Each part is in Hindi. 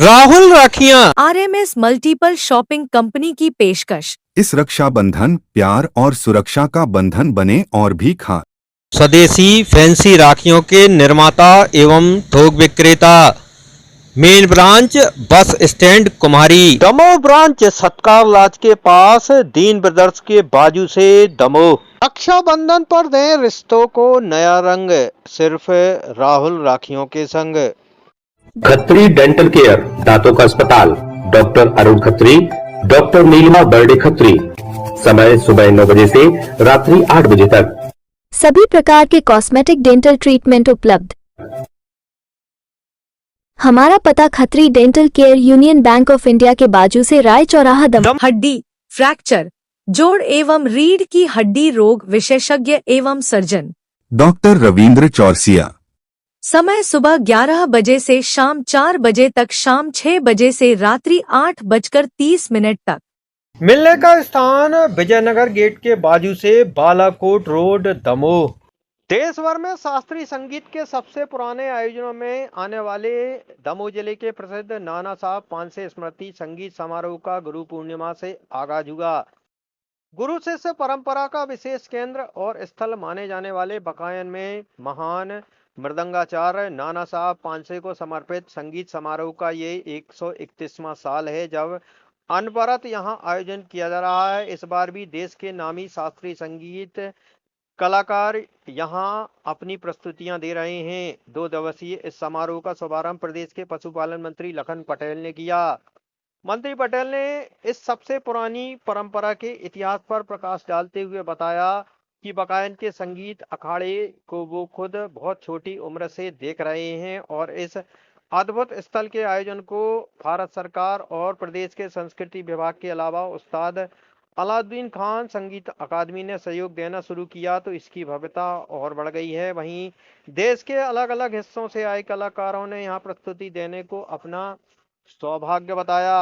राहुल राखियां RMS मल्टीपल शॉपिंग कंपनी की पेशकश। इस रक्षाबंधन प्यार और सुरक्षा का बंधन बने और भी खां। स्वदेशी फैंसी राखियों के निर्माता एवं थोक विक्रेता। मेन ब्रांच बस स्टैंड कुम्हारी, दमोह ब्रांच सत्कार लाज के पास, दीन ब्रदर्स के बाजू से दमोह। रक्षाबंधन पर दें रिश्तों को नया रंग, सिर्फ राहुल राखियों के संग। खत्री डेंटल केयर, दांतों का अस्पताल, डॉक्टर अरुण खत्री, डॉक्टर नीलिमा बर्डे खत्री। समय सुबह 9 बजे से रात्रि 8 बजे तक। सभी प्रकार के कॉस्मेटिक डेंटल ट्रीटमेंट उपलब्ध। हमारा पता Khatri dental care, union bank of India के बाजू से, राय चौराहा, दमोह। हड्डी, फ्रैक्चर, जोड़ एवं रीढ़ की हड्डी रोग विशेषज्ञ एवं सर्जन डॉक्टर रविंद्र चौरसिया। समय सुबह 11 बजे से शाम 4 बजे तक, शाम 6 बजे से रात्रि 8:30 तक। मिलने का स्थान विजयनगर गेट के बाजू से, बालाकोट रोड, दमोह। देश भर में शास्त्रीय संगीत के सबसे पुराने आयोजनों में आने वाले दमोह जिले के प्रसिद्ध नाना साहब पानसे स्मृति संगीत समारोह का गुरु पूर्णिमा से आगाज हुआ। गुरु शिष्य परंपरा का विशेष केंद्र और स्थल माने जाने वाले बकायन में महान मृदंगाचार्य नाना साहब पानसे को समर्पित संगीत समारोह का ये 131वां साल है जब अनवरत यहां आयोजन किया जा रहा है। इस बार भी देश के नामी शास्त्रीय संगीत कलाकार यहां अपनी प्रस्तुतियां दे रहे हैं। 2 दिवसीय इस समारोह का शुभारंभ प्रदेश के पशुपालन मंत्री लखन पटेल ने किया। मंत्री पटेल ने इस सबसे पुरानी परंपरा के इतिहास पर प्रकाश डालते हुए बताया कि बकायन के संगीत अखाड़े को वो खुद बहुत छोटी उम्र से देख रहे हैं और इस अद्भुत स्थल के आयोजन को भारत सरकार और प्रदेश के संस्कृति विभाग के अलावा उस्ताद अलाउद्दीन खान संगीत अकादमी ने सहयोग देना शुरू किया तो इसकी भव्यता और बढ़ गई है। वहीं देश के अलग अलग हिस्सों से आए कलाकारों ने यहाँ प्रस्तुति देने को अपना सौभाग्य बताया।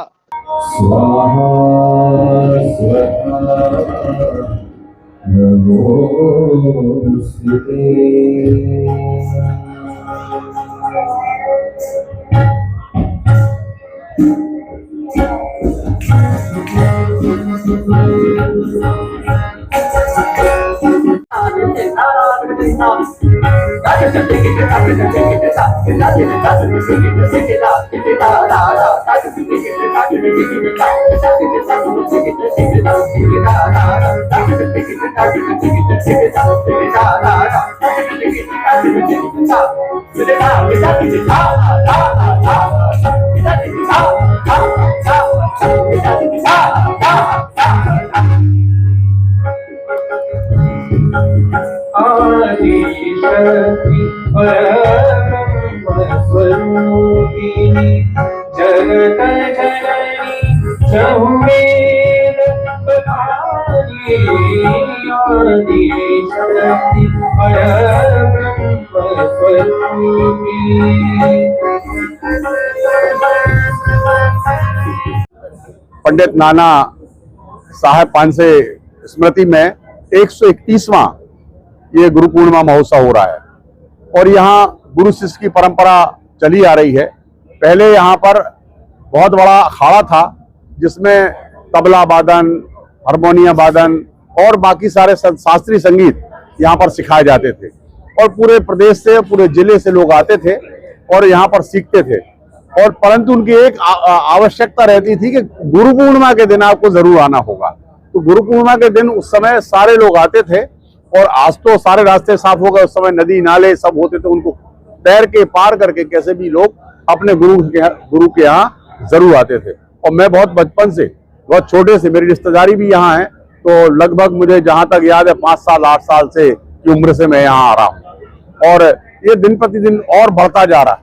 पंडित नाना साहब पानसे स्मृति में 131वां ये गुरु पूर्णिमा महोत्सव हो रहा है और यहाँ गुरु शिष्य की परंपरा चली आ रही है। पहले यहाँ पर बहुत बड़ा अखाड़ा था जिसमें तबला वादन, हारमोनियम वादन और बाकी सारे शास्त्रीय संगीत यहाँ पर सिखाए जाते थे और पूरे प्रदेश से, पूरे जिले से लोग आते थे और यहाँ पर सीखते थे। और परंतु उनकी एक आवश्यकता रहती थी कि गुरु पूर्णिमा के दिन आपको जरूर आना होगा। तो गुरु पूर्णिमा के दिन उस समय सारे लोग आते थे और आज तो सारे रास्ते साफ हो गए, उस समय नदी नाले सब होते थे, उनको तैर के पार करके कैसे भी लोग अपने गुरु के यहाँ जरूर आते थे। और मैं बहुत बचपन से, बहुत छोटे से, मेरी रिश्तेदारी भी यहाँ है, तो लगभग मुझे जहाँ तक याद है 5 साल 8 साल से की उम्र से मैं यहाँ आ रहा हूँ और ये दिन प्रतिदिन और बढ़ता जा रहा है।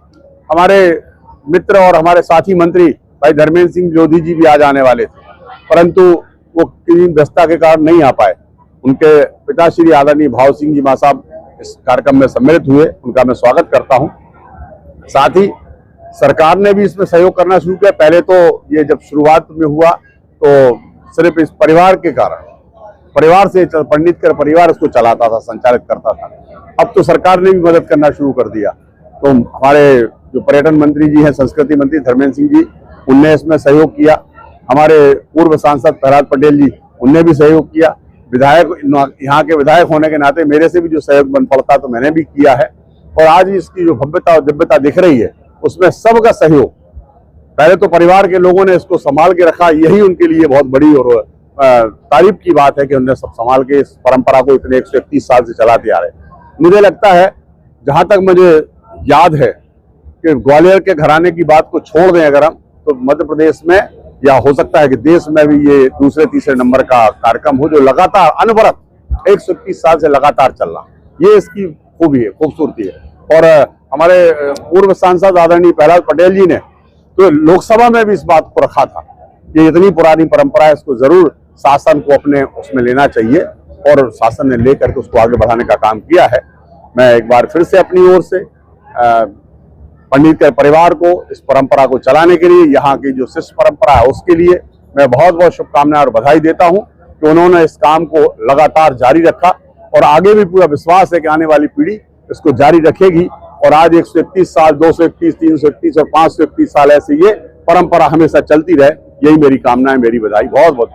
हमारे मित्र और हमारे साथी मंत्री भाई धर्मेंद्र सिंह जोधी जी भी आज आने वाले थे, परंतु वो किसी व्यस्तता के कारण नहीं आ पाए। उनके पिता श्री आदरणीय भाव सिंह जी मां साहब इस कार्यक्रम में सम्मिलित हुए, उनका मैं स्वागत करता हूं। साथ ही सरकार ने भी इसमें सहयोग करना शुरू किया। पहले तो ये जब शुरुआत में हुआ तो सिर्फ इस परिवार के कारण, परिवार से पंडित कर परिवार उसको चलाता था, संचालित करता था। अब तो सरकार ने भी मदद करना शुरू कर दिया। तो हमारे जो पर्यटन मंत्री जी हैं, संस्कृति मंत्री धर्मेंद्र सिंह जी, उनने इसमें सहयोग किया। हमारे पूर्व सांसद प्रहलाद पटेल जी, उनने भी सहयोग किया। विधायक, यहाँ के विधायक होने के नाते मेरे से भी जो सहयोग बन पड़ता तो मैंने भी किया है। और आज इसकी जो भव्यता और दिव्यता दिख रही है उसमें सबका सहयोग, पहले तो परिवार के लोगों ने इसको संभाल के रखा, यही उनके लिए बहुत बड़ी और तारीफ की बात है कि उन्होंने सब संभाल के इस परंपरा को इतने 131 साल से चलाते आ रहे। मुझे लगता है, जहां तक मुझे याद है, कि ग्वालियर के घराने की बात को छोड़ दें अगर हम, तो मध्य प्रदेश में या हो सकता है कि देश में भी ये दूसरे तीसरे नंबर का कार्यक्रम हो जो लगातार अनवरत 121 साल से लगातार चल रहा। ये इसकी खूबी है, खूबसूरती है। और हमारे पूर्व सांसद आदरणीय प्रहलाद पटेल जी ने तो लोकसभा में भी इस बात को रखा था कि इतनी पुरानी परंपरा है, इसको जरूर शासन को अपने उसमें लेना चाहिए, और शासन ने लेकर के उसको आगे बढ़ाने का काम किया है। मैं एक बार फिर से अपनी ओर से पंडित के परिवार को इस परंपरा को चलाने के लिए, यहाँ की जो शिष्य परंपरा है उसके लिए मैं बहुत बहुत शुभकामनाएं और बधाई देता हूँ कि उन्होंने इस काम को लगातार जारी रखा, और आगे भी पूरा विश्वास है कि आने वाली पीढ़ी इसको जारी रखेगी। और आज 131 साल, 231, 331 और 531 साल ऐसे ये परंपरा हमेशा चलती रहे, यही मेरी कामना है, मेरी बधाई। बहुत बहुत